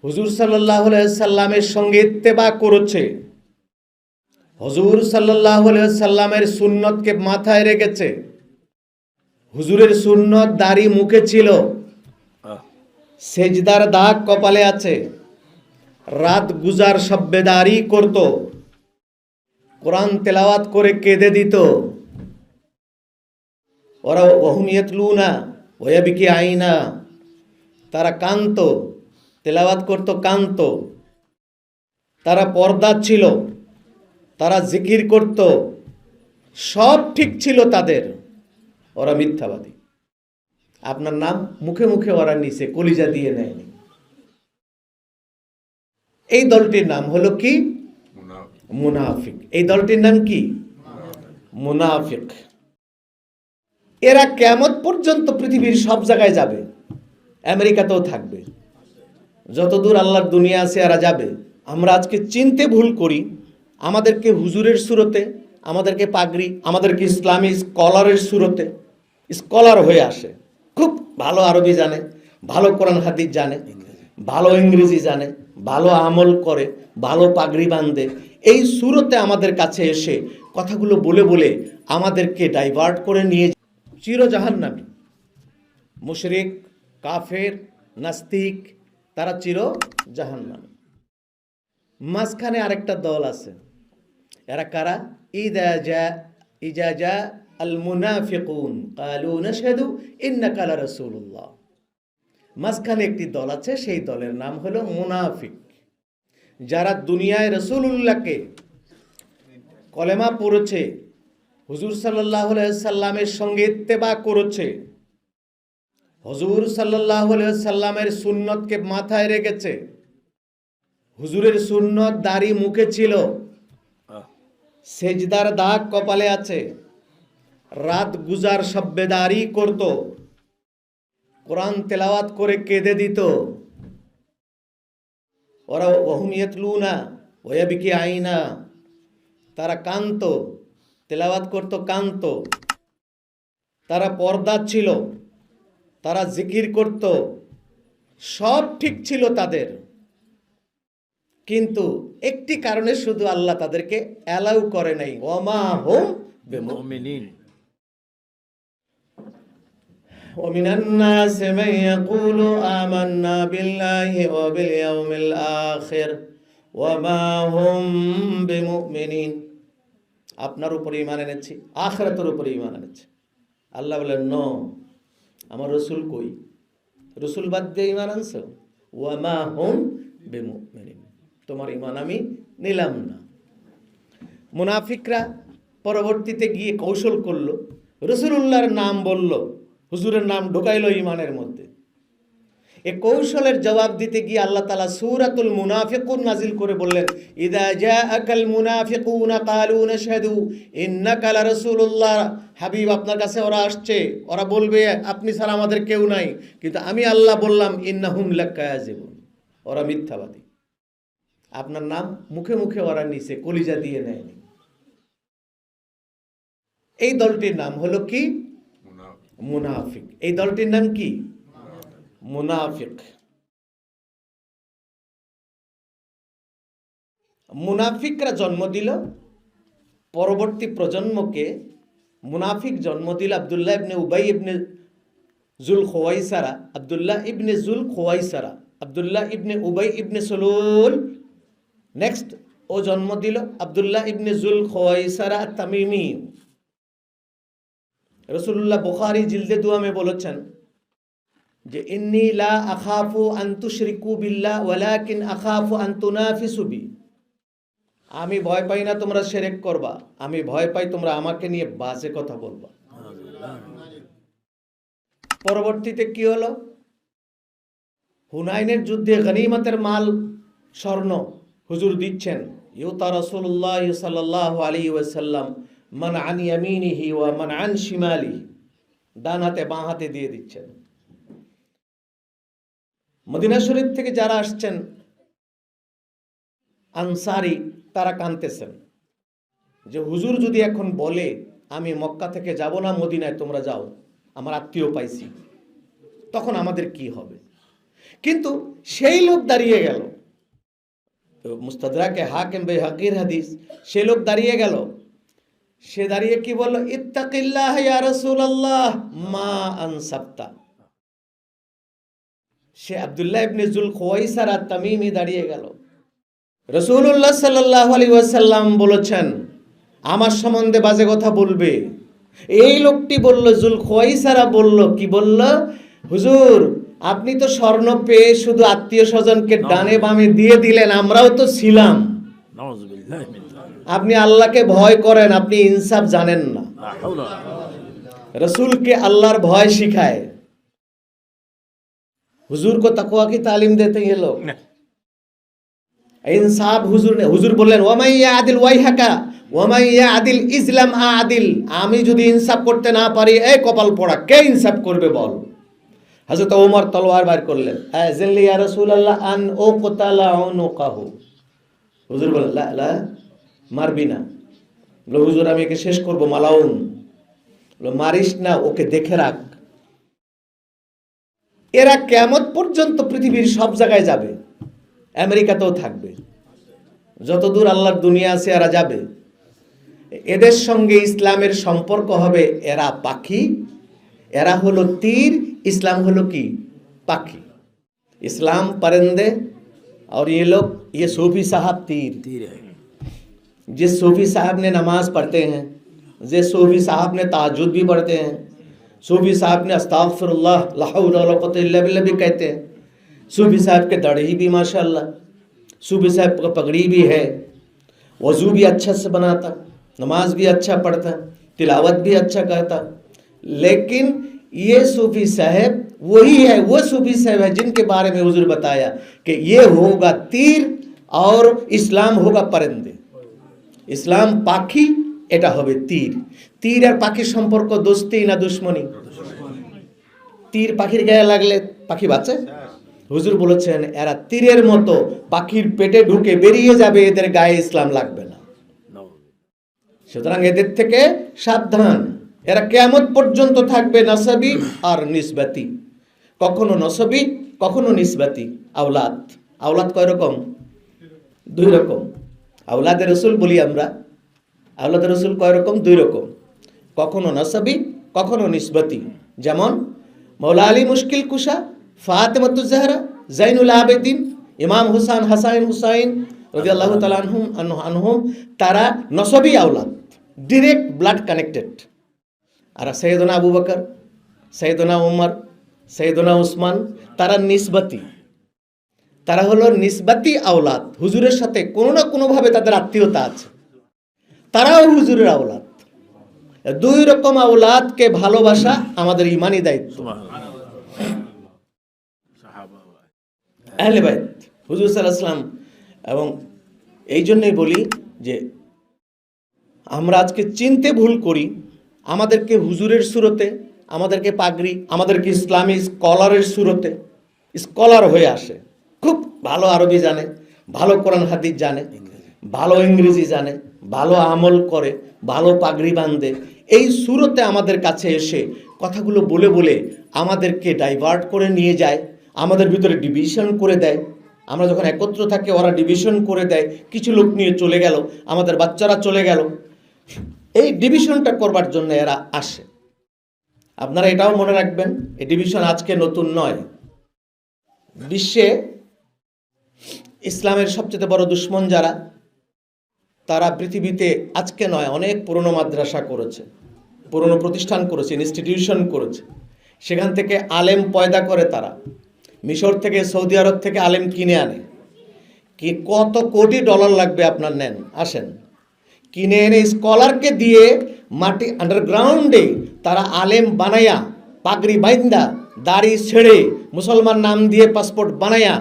হুজুর সাল্লাল্লাহু আলাইহি সাল্লামের সঙ্গে ইত্তেবা করেছে, হুজুর সাল্লাল্লাহু আলাইহি সাল্লামের সুন্নতকে মাথায় রেখেছে। হুজুরের সুন্নত দাড়ি মুখে ছিল, সেজদার দাগ কপালে আছে, রাত গুজার সব্বেদারি করত, কোরআন তেলাওয়াত করে কেঁদে দিত। ওরা ওহুম ইয়াতলুনা ওয়া বিকি আইনা, তারা কান্ত, তেলাওয়াত করত কান্ত। তারা পর্দা ছিল, তারা জিকির করত, সব ঠিক ছিল তাদের। ওরা মিথ্যাবাদী। আপনার নাম মুখে মুখে ওরা নিছে, কলিজা দিয়ে নেয়নি। এই দলটির নাম হলো কি? মুনাফিক। এই দলটির নাম কি? মুনাফিক। এরা কিয়ামত পর্যন্ত পৃথিবীর সব জায়গায় যাবে, আমেরিকাতেও থাকবে, যতদূর আল্লাহর দুনিয়া আছে এরা যাবে। আমরা আজকে চিনতে ভুল করি, আমাদেরকে হুজুরের সুরতে, আমাদেরকে পাগড়ি, আমাদেরকে ইসলামী স্কলারের সুরতে স্কলার হয়ে আসে, খুব ভালো আরবি জানে, ভালো কোরআন হাদিস জানে, ভালো ইংরেজি জানে, ভালো আমল করে, ভালো পাগড়ি বাঁধে। এই সুরতে আমাদের কাছে এসে কথাগুলো বলে বলে আমাদেরকে ডাইভার্ট করে নিয়ে চিরজাহান্নামী। মুশরিক, কাফের, নাস্তিক, তারা চির জাহান্নামী। মাঝখানে আরেকটা দল আছে, এরা কারা? ইজা জা আল মুনাফিকুন ক্বালু নাশহাদু ইন্নাকা লারাসূলুল্লাহ। মাঝখানে একটি দল আছে, সেই দলের নাম হলো মুনাফিক। যারা দুনিয়ায় রাসূলুল্লাহকে কলেমা পড়েছে, হুজুর সাল্লাল্লাহু আলাইহি সাল্লামের সঙ্গে ইত্তেবা করেছে, হুজুর সাল্লাল্লাহু আলাইহি সাল্লামের সুন্নতকে মাথায় রেখেছে। হুজুরের সুন্নত দাড়ি মুখে ছিল, সেজদার দাগ কপালে আছে, রাত গুজার সব্বেদারি করত, কোরআন তেলাওয়াত করে কেঁদে দিত। ওরা ওহুম ইয়াতলুনা ওয়া বিকি আইনা, তারা কান্ত, তেলাওয়াত করত কান্ত। তারা পর্দা ছিল, তারা জিকির করত, সব ঠিক ছিল তাদের। কিন্তু একটি কারণে শুধু আল্লাহ তাদেরকে অ্যালাউ করে নাই, ওমা হুম বিমুমিনিন। ومن الناس من يقول آمنا بالله وباليوم الآخر وما هم بمؤمنين। আপনার উপরে ঈমান এনেছি, আখিরাতের উপরে ঈমান এনেছি। আল্লাহ বলেন নো, আমার রাসূল কই? রাসূল বাদ দিয়ে ঈমান আনছো? ওয়ামা হুম বিমুমিনিন, তোমার ঈমান আমি নিলাম না। মুনাফিকরা পরবর্তীতে গিয়ে কৌশল করলো, রাসূলুল্লাহর নাম বলল, হুজুরের নাম ঢুকাইল ঈমানের মধ্যে। এই কৌশলের জবাব দিতে গিয়ে আল্লাহ তাআলা সূরাতুল মুনাফিকুন নাজিল করে বললেন, ইযা জাআকাল মুনাফিকুনা ক্বালু নাশহাদু ইন্নাকা লারাসূলুল্লাহ। হাবিব, আপনার কাছে ওরা আসছে, ওরা বলবে আপনি ছাড়া আমাদের কেউ নাই, কিন্তু আমি আল্লাহ বললাম ইন্নাহুম লাকাযিবুন, ওরা মিথ্যাবাদী। আপনার নাম মুখে মুখে ওরা নিছে, কলিজা দিয়ে নেয়নি। এই দলটির নাম হলো কি? মুনাফিক। এই দলটির নাম কি? মুনাফিক। মুনাফিকরা জন্ম দিল পরবর্তী প্রজন্মকে, মুনাফিক জন্ম দিল আব্দুল্লাহ ইবনে উবাই ইবনে জুল খুয়াইসারা, আব্দুল্লাহ ইবনে জুল খুয়াইসারা, আব্দুল্লাহ ইবনে উবাই ইবনে সুলুল। নেক্সট ও জন্ম দিল আব্দুল্লাহ ইবনে জুল খুয়াইসারা তামিমি। রাসূলুল্লাহ বুখারী জিলদে 2 বলেছেন যে ইন্নী লা আখাফু আন তুশরিকু বিল্লাহ ওয়ালাকিন আখাফু আন তুনাফিসু বি। আমি ভয় পাই না তোমরা শিরক করবা, আমি ভয় পাই তোমরা আমাকে নিয়ে বাজে কথা বলবা। পরবর্তীতে কি হলো? হুনাইনের যুদ্ধে গনিমতের মাল, স্বর্ণ হুজুর দিচ্ছেন। ইউতা রাসূলুল্লাহ সাল্লাল্লাহু আলাইহি ওয়াসাল্লাম মান আন ইয়ামিনিহি ওয়া মান আন শিমালিহি, ডান হাতে বাঁ হাতে দিয়ে দিচ্ছেন। মদিনা শরীফ থেকে যারা আসছেন আনসারি, তারা কাঁদতেছেন যে হুজুর যদি এখন বলে আমি মক্কা থেকে যাব না মদিনায়, তোমরা যাও, আমার আত্মীয় পাইছি, তখন আমাদের কি হবে? কিন্তু সেই লোক দাঁড়িয়ে গেল, মুস্তাদরাকে হাকিম বাইহাকির হাদিস, সে লোক দাঁড়িয়ে গেল, সে দাঁড়িয়ে কি বলল, ইত্তাকিল্লাহ ইয়া রাসূলুল্লাহ মা আনসাবতা। সে আব্দুল্লাহ ইবনে যুল খুয়াইসারা তামিমি দাঁড়িয়ে গেল। রাসূলুল্লাহ সাল্লাল্লাহু আলাইহি ওয়াসাল্লাম বলেছেন, আমার সম্বন্ধে বাজে কথা বলবে। এই লোকটি বলল, যুল খুয়াইসারা বলল, কি বলল, হুজুর আপনি তো স্বর্ণ পেয়ে শুধু আত্মীয় স্বজনকে ডানে বামে দিয়ে দিলেন, আমরাও তো ছিলাম। আপনি আল্লাহকে ভয় করেন, আপনি ইনসাফ জানেন না। रसूल আল্লাহর ভয় শিখায়, हुजूर को तकवा की तालीम देते हैं ये लोग। इंसाफ हुजूर ने, हुजूर बोलें ওয়ামাই ইয়াদিল ওয়াইহাকা ওয়ামাই ইয়াদিল ইসলাম আদিল। আমি যদি ইনসাফ করতে না পারি, এই কপাল পড়া, কে ইনসাফ করবে বল। হযরত ওমর তলোয়ার বের করলেন, আযলি ইয়া রাসূলুল্লাহ আন উকতালা উনুকাহু। হুজুর বললেন, লা লা, মারবি না। বলে, হুজুর আমি একে শেষ করব, মালাউন। বলে, মারিস না, ওকে দেখে রাখ। এরা কিয়ামত পর্যন্ত পৃথিবীর সব জায়গায় যাবে, আমেরিকাতেও থাকবে, যতদূর আল্লাহর দুনিয়া আছে এরা যাবে। এদের সঙ্গে ইসলামের সম্পর্ক হবে, এরা পাখি, এরা হলো তীর, इस्लाम हलो की पाखी। इस्लाम परिंदे और ये लोग, ये सूफी साहब तीर। जिस सूफी साहब ने नमाज पढ़ते हैं, जिस सूफी साहब ने ताजुद भी पढ़ते हैं, सूफी साहब ने अस्तगफिरुल्लाह ला हौला वला कुव्वता इल्ला बिल्लाह भी कहते हैं, सूफी साहब के दाढ़ी भी माशाअल्लाह, सूफी साहब का पगड़ी भी है, वज़ू भी अच्छा से बनाता, नमाज भी अच्छा पढ़ता, तिलावत भी अच्छा करता। लेकिन ये सूफी साहब वही है, वो सूफी साहब है जिनके बारे में हुजूर बताया कि ये होगा तीर और इस्लाम होगा परिंदे। इस्लाम पाखी, এটা হবে তীর। তীর আর পাখির সম্পর্ক দোস্তি না দুশমনি? তীর পাখির গায়ে লাগলে পাখি বাঁচে? হুজুর বলেছেন এরা তীরের মতো, পাখির পেটে ঢুকে বেরিয়ে যাবে, এদের গায়ে ইসলাম লাগবে না। সুতরাং এদের থেকে সাবধান। এরা কিয়ামত পর্যন্ত থাকবে নসবি আর নিসবতি, কখনো নসবি কখনো নিসবতি। আওলাদ, আওলাদ কয় রকম? দুই রকম। আওলাদে রসুল বলি আমরা, আওলাদে রসুল কয় রকম? দুই রকম, কখনো নসবি কখনো নিসবতি। যেমন মৌলা আলী মুশকিল কুশা, ফাতেমাতুজ জাহরা, জাইনুল আবেদিন, ইমাম হুসাইন, হাসান হুসাইন রাদিয়াল্লাহু তাআলা আনহুম, তারা নসবি আওলাদ, ডিরেক্ট ব্লাড কানেক্টেড। আর সৈয়দনা আবু বকর, সৈয়দনা উমর, সৈয়দনা উসমান, তারা নিসবতি, তারা হলো নিসবতি আওলাদ। হুজুরের সাথে কোনো না কোনোভাবে তাদের আত্মীয়তা আছে, তারাও হুজুরের আওলাদ। দুই রকম আওলাদকে ভালোবাসা আমাদের ইমানি দায়িত্ব। আহলে বাইত, হুজুর সাল্লাল্লাহু আলাইহি ওয়াসাল্লাম। এবং এই জন্যই বলি যে আমরা আজকে চিনতে ভুল করি, আমাদেরকে হুজুরের সুরতে, আমাদেরকে পাগড়ি, আমাদেরকে ইসলামী স্কলারের সুরতে, স্কলার হয়ে আসে, খুব ভালো আরবি জানে, ভালো কোরআন হাদিস জানে, ভালো ইংরেজি জানে, ভালো আমল করে, ভালো পাগড়ি বাঁধে, এই সুরতে আমাদের কাছে এসে কথাগুলো বলে বলে আমাদেরকে ডাইভার্ট করে নিয়ে যায়, আমাদের ভিতরে ডিভিশন করে দেয়। আমরা যখন একত্র থাকি ওরা ডিভিশন করে দেয়, কিছু লোক নিয়ে চলে গেল, আমাদের বাচ্চারা চলে গেল, এই ডিভিশনটা করবার জন্য এরা আসে। আপনারা এটাও মনে রাখবেন, এই ডিভিশন আজকে নতুন নয়। বিশ্বে ইসলামের সবচেয়ে বড় দুশমন যারা, তারা পৃথিবীতে আজকে নয়, অনেক পুরনো মাদ্রাসা করেছে, পুরনো প্রতিষ্ঠান করেছে, ইনস্টিটিউশন করেছে, সেখান থেকে আলেম পয়দা করে। তারা মিশর থেকে, সৌদি আরব থেকে আলেম কিনে আনে। কি কত কোটি ডলার লাগবে আপনার, নেন, আসেন, কিনে এনে স্কলারকে দিয়ে মাটি আন্ডারগ্রাউন্ডে তারা আলেম বানায়া, পাগড়ি বাইন্দা, দাড়ি ছেড়ে, মুসলমান নাম দিয়ে পাসপোর্ট বানায়া